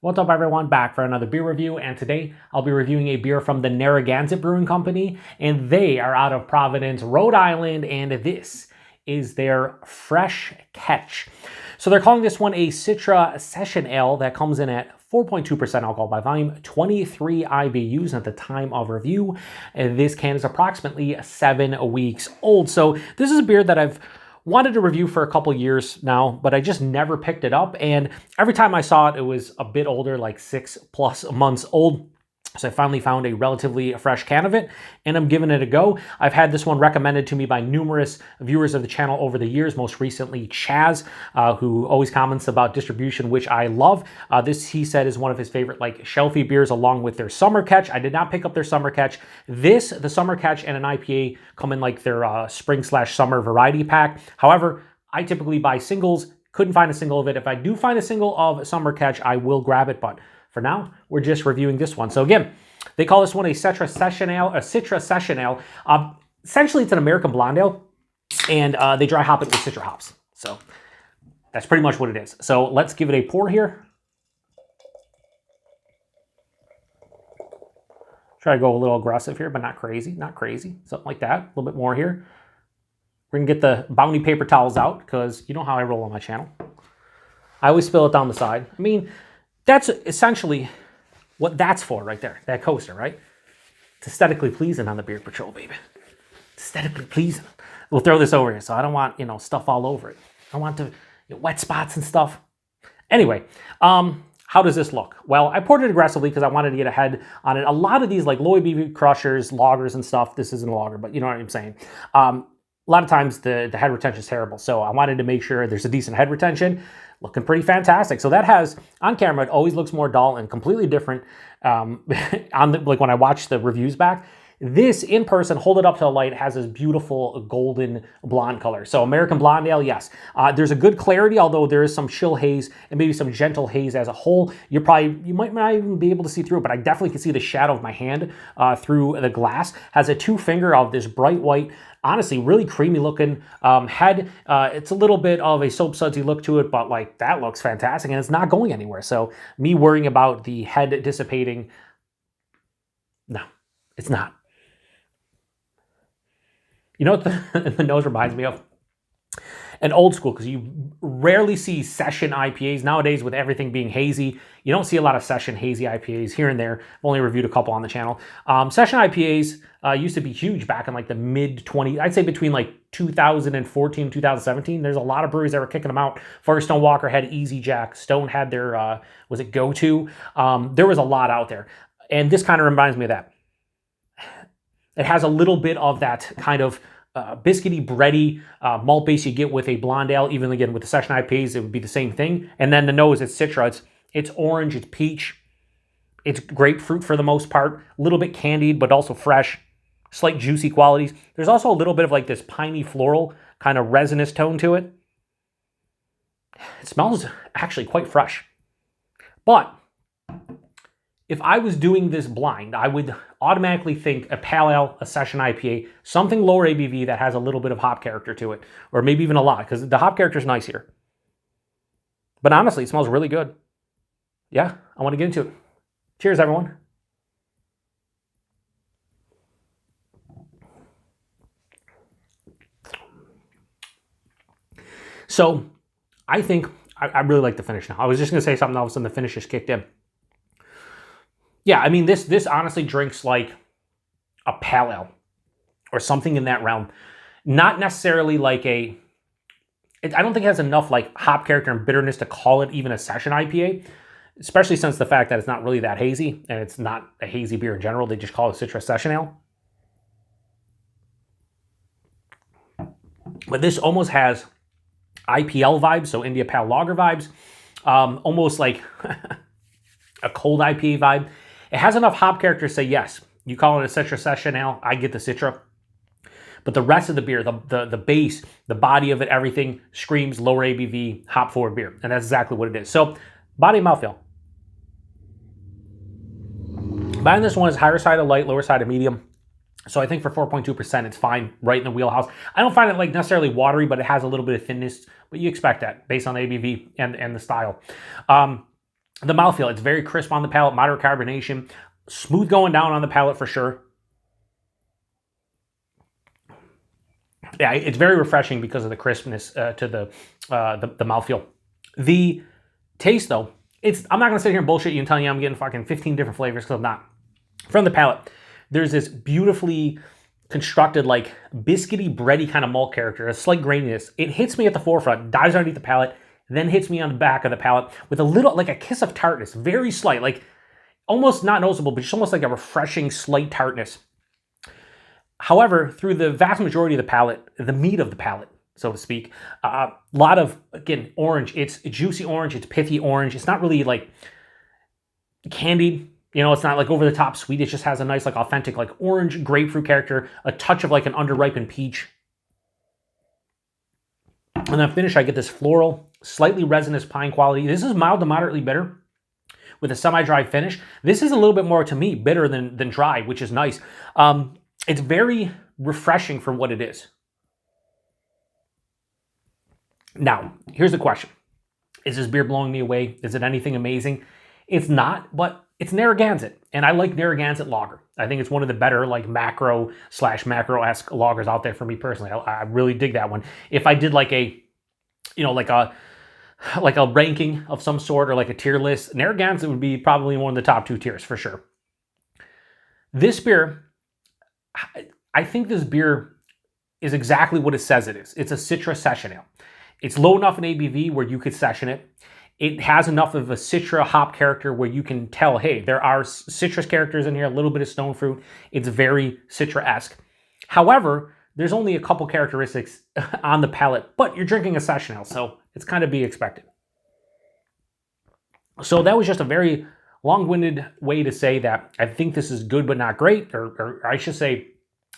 What's up everyone, back for another beer review, and today I'll be reviewing a beer from the Narragansett Brewing Company, and they are out of Providence, Rhode Island, and this is their Fresh Catch. So they're calling this one a Citra Session Ale that comes in at 4.2% alcohol by volume, 23 IBUs at the time of review. And this can is approximately 7 weeks old. So this is a beer that I've wanted to review for a couple years now, but I just never picked it up. And every time I saw it, it was a bit older, like 6+ months old. So I finally found a relatively fresh can of it, and I'm giving it a go. I've had this one recommended to me by numerous viewers of the channel over the years, most recently Chaz, who always comments about distribution, which I love. This, he said, is one of his favorite like shelfie beers along with their Summer Catch. I did not pick up their Summer Catch. This, the Summer Catch and an IPA come in like their spring/summer variety pack. However, I typically buy singles. Couldn't find a single of it. If I do find a single of Summer Catch, I will grab it, but for now, we're just reviewing this one. So again, they call this one a Citra Session Ale, essentially, it's an American blonde ale, and they dry hop it with Citra hops. So that's pretty much what it is. So let's give it a pour here. Try to go a little aggressive here, but not crazy, something like that. A little bit more here. We're gonna get the bounty paper towels out because you know how I roll on my channel. I always spill it down the side. I mean, that's essentially what that's for right there, that coaster, right? It's aesthetically pleasing on the Beard Patrol, baby. It's aesthetically pleasing. We'll throw this over here, so I don't want, stuff all over it. I want the wet spots and stuff. Anyway, how does this look? Well, I poured it aggressively because I wanted to get ahead on it. A lot of these, like low ABV crushers, lagers and stuff, this isn't a lager, but you know what I'm saying. A lot of times the head retention is terrible, so I wanted to make sure there's a decent head retention. Looking pretty fantastic. So that has, on camera, it always looks more dull and completely different like when I watch the reviews back. This, in person, hold it up to the light, has this beautiful golden blonde color. So American Blonde Ale, yes. There's a good clarity, although there is some chill haze and maybe some gentle haze as a whole. You might not even be able to see through it, but I definitely can see the shadow of my hand through the glass. Has a 2-finger of this bright white, honestly, really creamy looking head. It's a little bit of a soap sudsy look to it, but like that looks fantastic and it's not going anywhere. So me worrying about the head dissipating, no, it's not. You know what the nose reminds me of? An old school, because you rarely see session IPAs. Nowadays, with everything being hazy, you don't see a lot of session hazy IPAs here and there. I've only reviewed a couple on the channel. Session IPAs used to be huge back in like the mid-20s. I'd say between like 2014 and 2017. There's a lot of breweries that were kicking them out. Firestone Walker had Easy Jack. Stone had their, was it Go-To? There was a lot out there. And this kind of reminds me of that. It has a little bit of that kind of biscuity, bready malt base you get with a blonde ale. Even again with the session IPAs, it would be the same thing. And then the nose, it's Citra. It's orange, it's peach, it's grapefruit for the most part. A little bit candied, but also fresh. Slight juicy qualities. There's also a little bit of like this piney floral kind of resinous tone to it. It smells actually quite fresh. But if I was doing this blind, I would automatically think a pale ale, a session IPA, something lower ABV that has a little bit of hop character to it, or maybe even a lot, because the hop character is nice here. But honestly, it smells really good. Yeah, I want to get into it. Cheers, everyone. So I think I really like the finish now. I was just going to say something else, and the finish just kicked in. Yeah, I mean, this honestly drinks like a pale ale or something in that realm. Not necessarily like I don't think it has enough like hop character and bitterness to call it even a session IPA, especially since the fact that it's not really that hazy and it's not a hazy beer in general. They just call it Citra Session Ale. But this almost has IPL vibes, so India Pale Lager vibes, almost like a cold IPA vibe. It has enough hop character to say, yes, you call it a Citra Session Ale, I get the Citra. But the rest of the beer, the base, the body of it, everything screams lower ABV, hop forward beer. And that's exactly what it is. So, body and mouthfeel. Buying this one is higher side of light, lower side of medium. So I think for 4.2%, it's fine, right in the wheelhouse. I don't find it like necessarily watery, but it has a little bit of thinness, but you expect that based on the ABV and the style. The mouthfeel, it's very crisp on the palate, moderate carbonation, smooth going down on the palate for sure. Yeah, it's very refreshing because of the crispness to the mouthfeel. The taste, though, I'm not going to sit here and bullshit you and tell you I'm getting fucking 15 different flavors, because I'm not. From the palate, there's this beautifully constructed, like, biscuity, bready kind of malt character, a slight graininess. It hits me at the forefront, dives underneath the palate, then hits me on the back of the palate with a little, like a kiss of tartness, very slight, like almost not noticeable, but just almost like a refreshing slight tartness. However, through the vast majority of the palate, the meat of the palate, so to speak, a lot of, again, orange. It's juicy orange, it's pithy orange. It's not really like candied, you know, it's not like over the top sweet. It just has a nice, like, authentic, like, orange grapefruit character, a touch of like an underripened peach. And then finish, I get this floral, slightly resinous pine quality. This is mild to moderately bitter with a semi-dry finish. This is a little bit more, to me, bitter than dry, which is nice. It's very refreshing for what it is. Now, here's the question. Is this beer blowing me away? Is it anything amazing? It's not, but it's Narragansett, and I like Narragansett lager. I think it's one of the better, like, macro/macro-esque lagers out there for me personally. I really dig that one. If I did like a, you know, like a ranking of some sort, or like a tier list, Narragansett would be probably one of the top 2 tiers for sure. This beer, I think this beer is exactly what it says it is. It's a Citra Session Ale. It's low enough in ABV where you could session it. It has enough of a Citra hop character where you can tell, hey, there are citrus characters in here, a little bit of stone fruit. It's very Citra-esque. However, there's only a couple characteristics on the palate, but you're drinking a session ale, so it's kind of be expected. So that was just a very long-winded way to say that I think this is good but not great, or I should say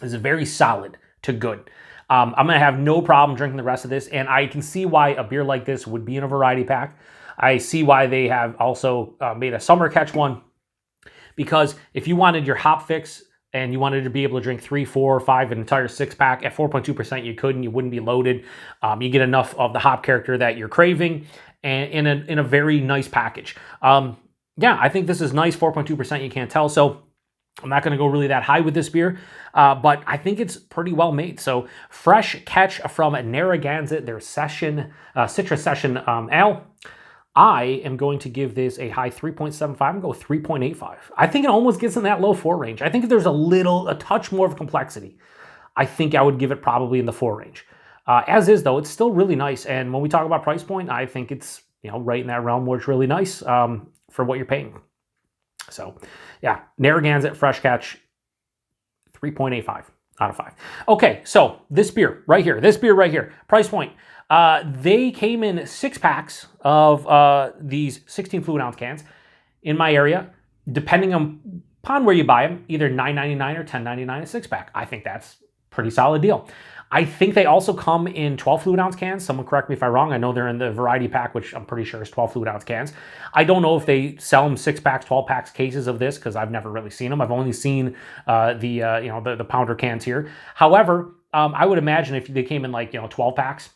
this is very solid to good. I'm going to have no problem drinking the rest of this, and I can see why a beer like this would be in a variety pack. I see why they have also made a summer catch one, because if you wanted your hop fix and you wanted to be able to drink 3, 4, 5, an entire 6-pack at 4.2%, you could, and you wouldn't be loaded. You get enough of the hop character that you're craving, and in a very nice package. Yeah, I think this is nice, 4.2%, you can't tell, so I'm not going to go really that high with this beer, but I think it's pretty well made. So, fresh catch from Narragansett, their Citra Session Ale. I am going to give this a high 3.75 and go 3.85. I think it almost gets in that low 4 range. I think if there's a touch more of complexity, I think I would give it probably in the 4 range. As is, though, it's still really nice. And when we talk about price point, I think it's, you know, right in that realm where it's really nice for what you're paying. So, yeah, Narragansett Fresh Catch, 3.85 out of 5. Okay, so this beer right here, price point. They came in 6 packs of these 16 fluid ounce cans in my area, depending upon where you buy them, either $9.99 or $10.99 a 6-pack. I think that's a pretty solid deal. I think they also come in 12 fluid ounce cans. Someone correct me if I'm wrong. I know they're in the variety pack, which I'm pretty sure is 12 fluid ounce cans. I don't know if they sell them 6-packs, 12-packs cases of this, because I've never really seen them. I've only seen the pounder cans here. However, I would imagine if they came in 12 packs,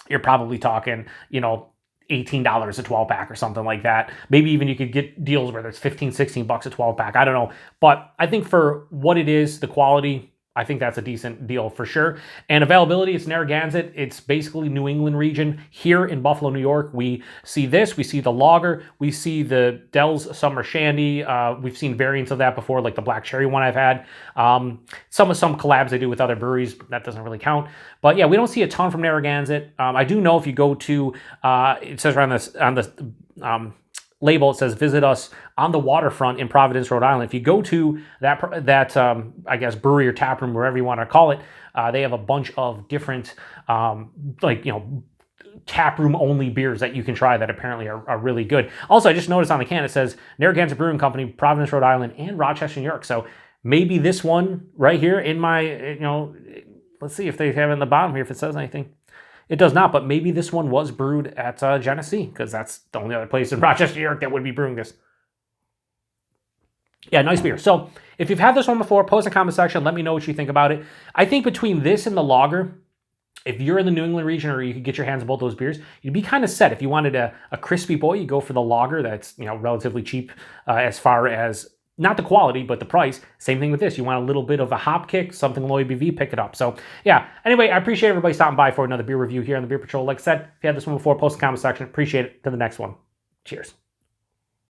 you're probably talking, $18 a 12-pack or something like that. Maybe even you could get deals where there's $15, $16 a 12-pack. I don't know. But I think for what it is, the quality, I think that's a decent deal for sure. And availability, it's Narragansett. It's basically New England region. Here in Buffalo, New York, we see this. We see the lager. We see the Dell's Summer Shandy. We've seen variants of that before, like the Black Cherry one I've had. Some collabs they do with other breweries. That doesn't really count. But yeah, we don't see a ton from Narragansett. I do know if you go to, it says right on the label, it says visit us on the waterfront in Providence, Rhode Island. If you go to that I guess brewery or tap room, wherever you want to call it, they have a bunch of different tap room only beers that you can try that apparently are really good. Also, I just noticed on the can it says Narragansett Brewing Company, Providence, Rhode Island, and Rochester, New York. So maybe this one right here in my, let's see if they have it in the bottom here if it says anything. It does not, but maybe this one was brewed at Genesee, because that's the only other place in Rochester, New York that would be brewing this. Yeah, nice beer. So if you've had this one before, post in the comment section. Let me know what you think about it. I think between this and the lager, if you're in the New England region or you could get your hands on both those beers, you'd be kind of set. If you wanted a crispy boy, you go for the lager that's, you know, relatively cheap as far as not the quality, but the price. Same thing with this. You want a little bit of a hop kick, something low ABV, pick it up. So yeah, anyway, I appreciate everybody stopping by for another beer review here on the Beer Patrol. Like I said, if you had this one before, post in the comment section. Appreciate it. To the next one. Cheers.